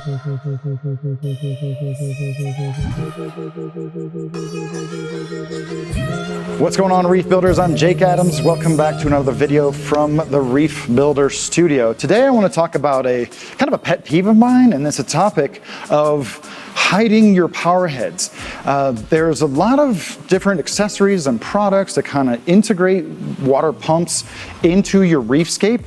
What's going on, Reef Builders? I'm Jake Adams. Welcome back to another video from the Reef Builder Studio. Today I want to talk about a kind of a pet peeve of mine, and it's a topic of hiding your power heads. There's a lot of different accessories and products that kind of integrate water pumps into your reefscape,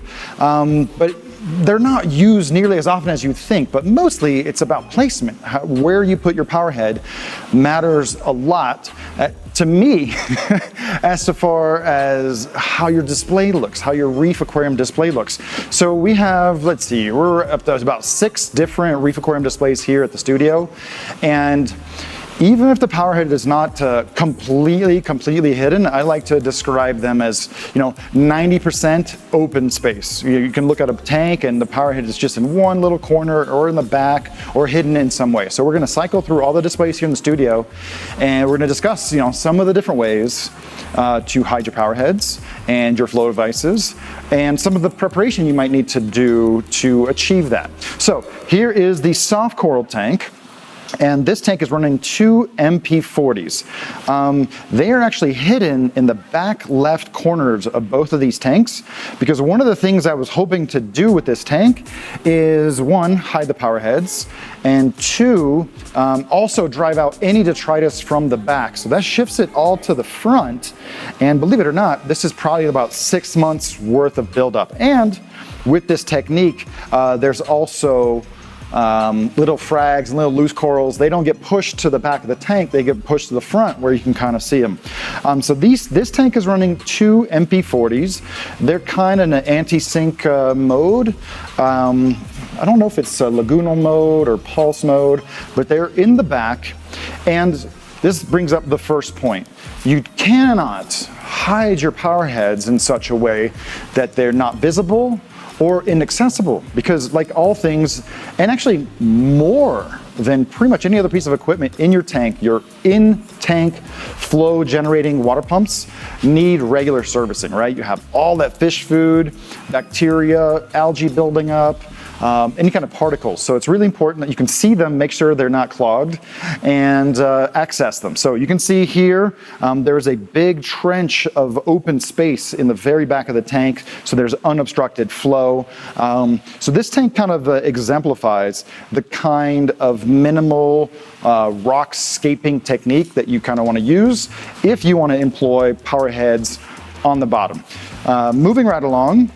but they're not used nearly as often as you think, but mostly it's about placement. Where you put your power head matters a lot to me as far as how your display looks, how your reef aquarium display looks. So we have, let's see, we're up to about 6 different reef aquarium displays here at the studio. And even if the power head is not completely hidden, I like to describe them as, 90% open space. You can look at a tank and the power head is just in one little corner or in the back or hidden in some way. So we're gonna cycle through all the displays here in the studio, and we're gonna discuss, some of the different ways to hide your power heads and your flow devices, and some of the preparation you might need to do to achieve that. So here is the soft coral tank. And this tank is running 2 MP40s. They are actually hidden in the back left corners of both of these tanks, because one of the things I was hoping to do with this tank is, 1, hide the power heads, and 2, also drive out any detritus from the back. So that shifts it all to the front, and believe it or not, this is probably about 6 months worth of buildup. And with this technique, there's also little frags and little loose corals. They don't get pushed to the back of the tank, they get pushed to the front where you can kind of see them. So this tank is running 2 MP40s. They're kind of in an anti-sink mode. I don't know if it's a lagoonal mode or pulse mode, but they're in the back. And this brings up the first point. You cannot hide your power heads in such a way that they're not visible or inaccessible, because like all things, and actually more than pretty much any other piece of equipment in your tank, your in-tank flow generating water pumps need regular servicing, right? You have all that fish food, bacteria, algae building up, any kind of particles. So it's really important that you can see them, make sure they're not clogged, and access them. So you can see here, there's a big trench of open space in the very back of the tank, so there's unobstructed flow. So this tank kind of exemplifies the kind of minimal rockscaping technique that you kind of want to use if you want to employ power heads on the bottom. Moving right along,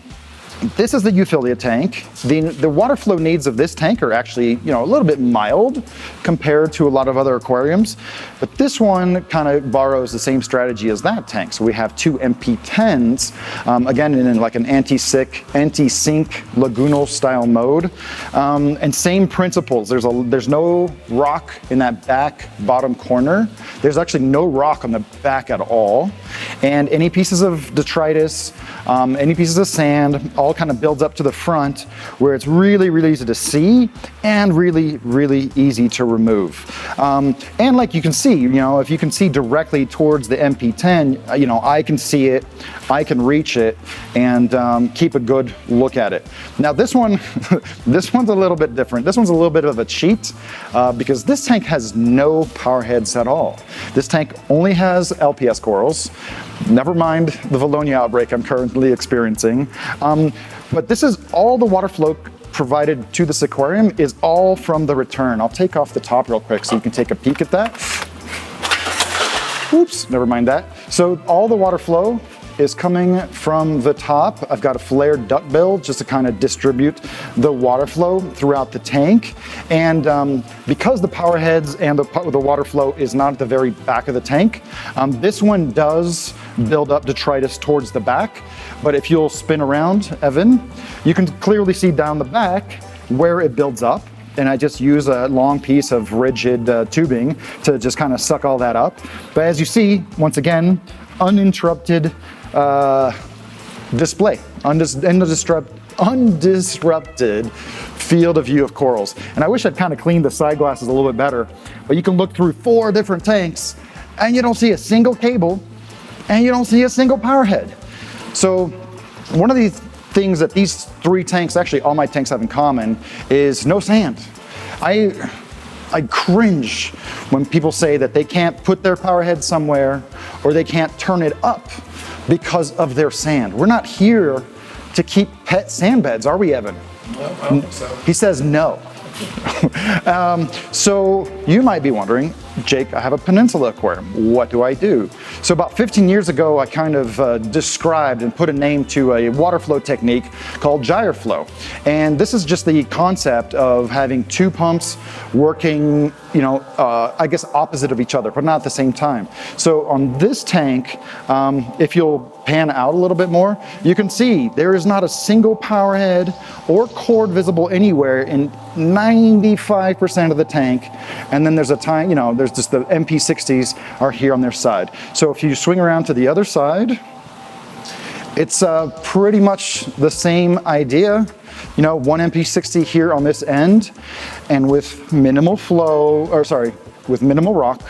this is the Euphilia tank. The water flow needs of this tank are actually, a little bit mild compared to a lot of other aquariums, but this one kind of borrows the same strategy as that tank. So we have 2 MP10s, again in like an anti-sink lagoonal style mode, and same principles. There's no rock in that back bottom corner. There's actually no rock on the back at all, and any pieces of detritus, any pieces of sand, all kind of builds up to the front, where it's really easy to see and really easy to remove. And like you can see, if you can see directly towards the MP10, I can see it, I can reach it, and keep a good look at it. Now this one, this one's a little bit different. This one's a little bit of a cheat, because this tank has no power heads at all. This tank only has LPS corals. Never mind the Valonia outbreak I'm currently experiencing. But this is all the water flow provided to this aquarium is all from the return. I'll take off the top real quick so you can take a peek at that. Oops, never mind that. So all the water flow is coming from the top. I've got a flared duckbill just to kind of distribute the water flow throughout the tank. And because the power heads and the water flow is not at the very back of the tank, this one does build up detritus towards the back. But if you'll spin around, Evan, you can clearly see down the back where it builds up. And I just use a long piece of rigid tubing to just kind of suck all that up. But as you see, once again, uninterrupted display, undisrupted field of view of corals. And I wish I'd kind of cleaned the side glasses a little bit better, but you can look through 4 different tanks and you don't see a single cable and you don't see a single power head. So one of these things that these 3 tanks, actually all my tanks have in common, is no sand. I cringe when people say that they can't put their power head somewhere or they can't turn it up because of their sand. We're not here to keep pet sand beds, are we, Evan? No, I don't think so. He says no. So you might be wondering, Jake, I have a Peninsula aquarium. What do I do? So about 15 years ago, I kind of described and put a name to a water flow technique called gyre flow. And this is just the concept of having two pumps working, I guess opposite of each other, but not at the same time. So on this tank, if you'll pan out a little bit more, you can see there is not a single power head or cord visible anywhere in 95% of the tank. And then there's a time, there's just the MP60s are here on their side. So if you swing around to the other side, it's pretty much the same idea. One MP60 here on this end, and with minimal flow, with minimal rock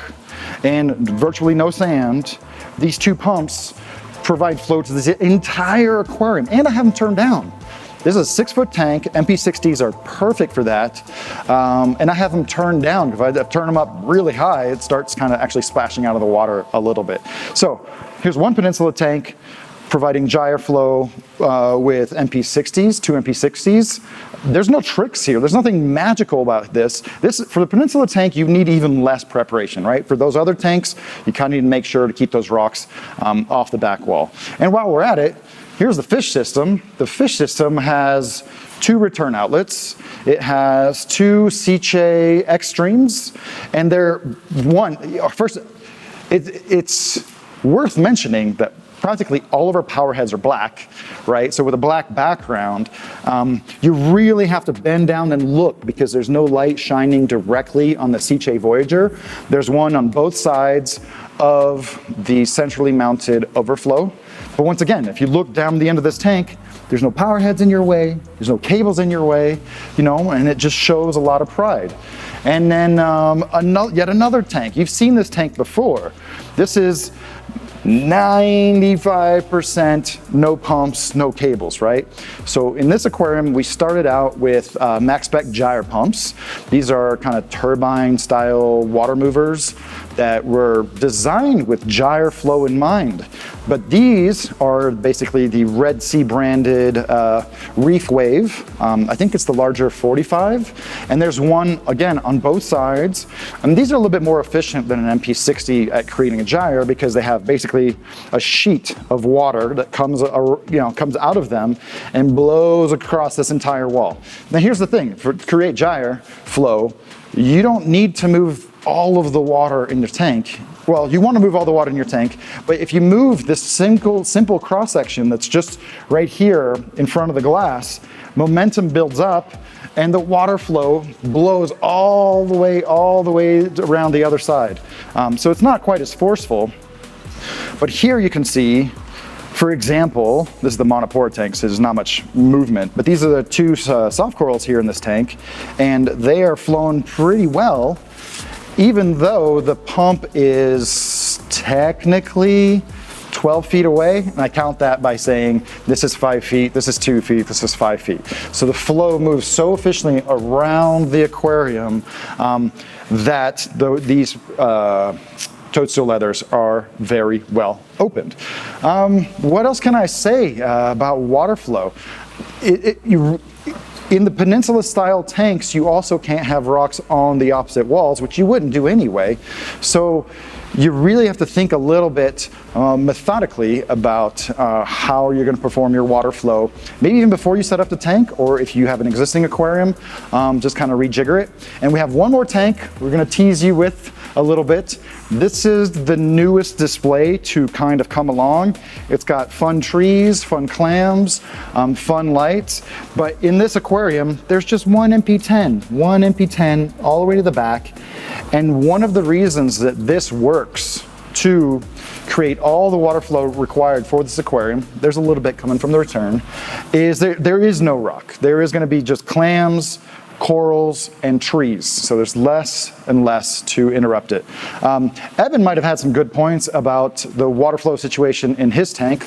and virtually no sand, these two pumps provide flow to this entire aquarium, and I have them turned down. This is a 6-foot tank. MP60s are perfect for that. And I have them turned down. If I turn them up really high, it starts kind of actually splashing out of the water a little bit. So here's one Peninsula tank providing gyre flow with MP60s, two MP60s. There's no tricks here. There's nothing magical about this. For the Peninsula tank, you need even less preparation, right? For those other tanks, you kind of need to make sure to keep those rocks off the back wall. And while we're at it, here's the fish system. The fish system has two return outlets. It has two Seche X streams, and it's worth mentioning that practically all of our power heads are black, right? So with a black background, you really have to bend down and look because there's no light shining directly on the Seche Voyager. There's one on both sides of the centrally mounted overflow. But once again, if you look down the end of this tank, there's no power heads in your way, there's no cables in your way, and it just shows a lot of pride. And then yet another tank. You've seen this tank before. This is 95% no pumps, no cables, right? So in this aquarium, we started out with max spec gyre pumps. These are kind of turbine style water movers that were designed with gyre flow in mind. But these are basically the Red Sea branded Reef Wave. I think it's the larger 45. And there's one, again, on both sides. And these are a little bit more efficient than an MP60 at creating a gyre because they have basically a sheet of water that comes out of them and blows across this entire wall. Now here's the thing, to create gyre flow, you don't need to move all of the water in your tank. Well, you want to move all the water in your tank, but if you move this simple cross section that's just right here in front of the glass, momentum builds up and the water flow blows all the way around the other side. So it's not quite as forceful. But here you can see, for example, this is the Monopole Tank, so there's not much movement, but these are the two soft corals here in this tank, and they are flowing pretty well, even though the pump is technically 12 feet away, and I count that by saying this is 5 feet, this is 2 feet, this is 5 feet. So the flow moves so efficiently around the aquarium that these toadstool leathers are very well opened. What else can I say about water flow? In the Peninsula style tanks, you also can't have rocks on the opposite walls, which you wouldn't do anyway. So you really have to think a little bit methodically about how you're going to perform your water flow, maybe even before you set up the tank, or if you have an existing aquarium, just kind of rejigger it. And we have one more tank we're going to tease you with a little bit. This is the newest display to kind of come along. It's got fun trees, fun clams, fun lights, but in this aquarium, there's just one MP10 all the way to the back. And one of the reasons that this works to create all the water flow required for this aquarium, there's a little bit coming from the return, is there is no rock. There is going to be just clams, corals, and trees. So there's less and less to interrupt it. Evan might have had some good points about the water flow situation in his tank.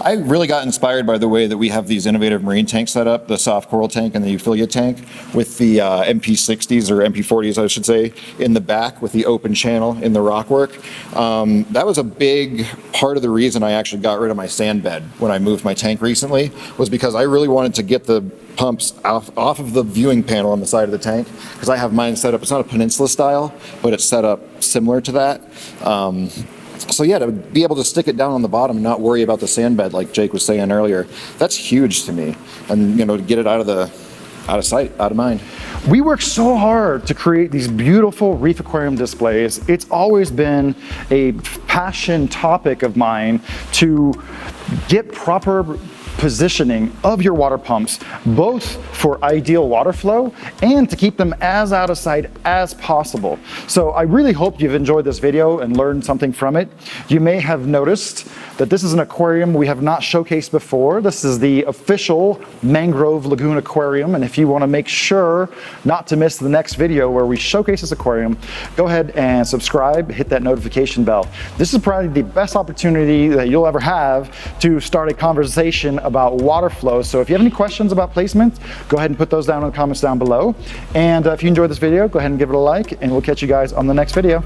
I really got inspired by the way that we have these innovative marine tanks set up, the soft coral tank and the Euphilia tank, with the MP60s or MP40s, I should say, in the back with the open channel in the rockwork. That was a big part of the reason I actually got rid of my sand bed when I moved my tank recently, was because I really wanted to get the pumps off of the viewing panel on the side of the tank, because I have mine set up, it's not a Peninsula style, but it's set up similar to that. So yeah, to be able to stick it down on the bottom and not worry about the sand bed like Jake was saying earlier, that's huge to me. And to get it out of sight, out of mind. We work so hard to create these beautiful reef aquarium displays. It's always been a passion topic of mine to get proper positioning of your water pumps, both for ideal water flow and to keep them as out of sight as possible. So I really hope you've enjoyed this video and learned something from it. You may have noticed that this is an aquarium we have not showcased before. This is the official Mangrove Lagoon Aquarium, and if you want to make sure not to miss the next video where we showcase this aquarium, go ahead and subscribe, hit that notification bell. This is probably the best opportunity that you'll ever have to start a conversation about water flow. So if you have any questions about placement, go ahead and put those down in the comments down below. And if you enjoyed this video, go ahead and give it a like, and we'll catch you guys on the next video.